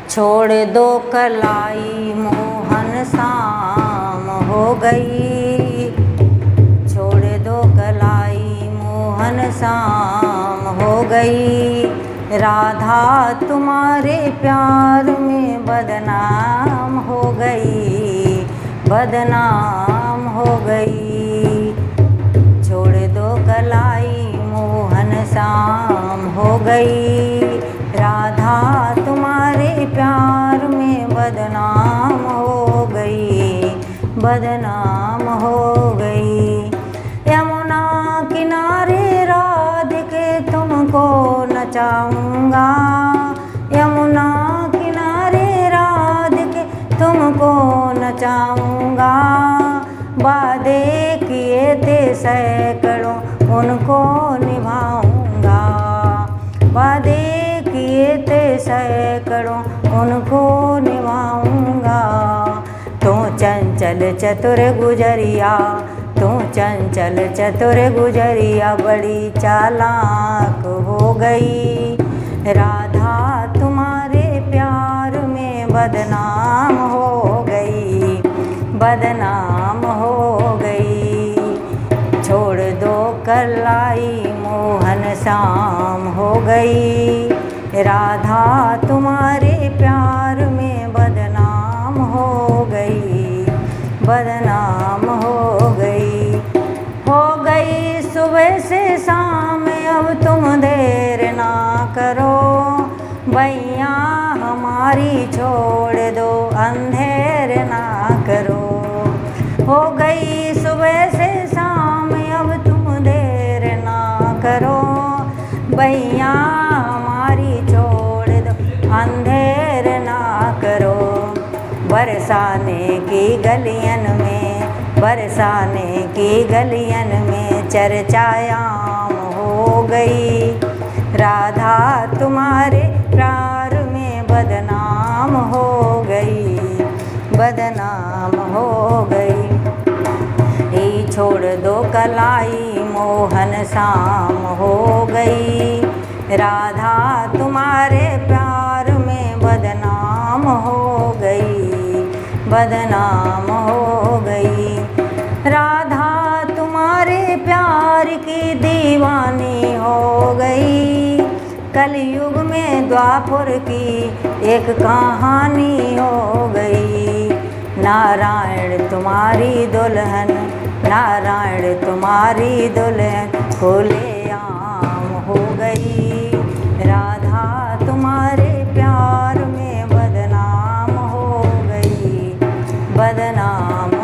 छोड़ दो कलाई मोहन शाम हो गई, छोड़ दो कलाई मोहन शाम हो गई। राधा तुम्हारे प्यार में बदनाम हो गई, बदनाम हो गई। छोड़ दो कलाई मोहन शाम हो गई। राधा तुम्हारे प्यार में बदनाम हो गई, बदनाम हो गई। यमुना किनारे राधिके तुमको नचाऊंगा, यमुना किनारे राधिके तुमको नचाऊंगा। वादे किए थे सैकड़ों उनको निभाऊंगा, वादे किए थे सैकड़ों उनको निभाऊंगा। तू चंचल चतुर गुजरिया, तू चंचल चतुर गुजरिया बड़ी चालाक हो गई। राधा तुम्हारे प्यार में बदनाम हो गई, बदनाम हो गई। छोड़ दो कलाई मोहन शाम हो गई। राधा तुम्हारे प्यार में बदनाम हो गई, बदनाम हो गई। हो गई सुबह से शाम अब तुम देर ना करो, भैया हमारी छोड़ दो अंधेर ना करो। हो गई सुबह से शाम अब तुम देर ना करो, भैया हमारी छोड़ दो अंधेर ना करो। बरसाने की गलियन में, बरसाने की गलियन में चर्चायाम हो गई। राधा तुम्हारे प्यार में बदनाम हो गई, बदनाम हो गई। ही छोड़ दो कलाई मोहन शाम हो गई। राधा तुम्हारे प्यार में बदनाम हो गई, बदनाम हो गई। राधा तुम्हारे प्यार की दीवानी हो गई। कलयुग में द्वापर की एक कहानी हो गई। नारायण तुम्हारी दुल्हन, नारायण तुम्हारी दुल्हन खुलेआम हो गई। राधा तुम्हारे प्यार में बदनाम हो गई, बदनाम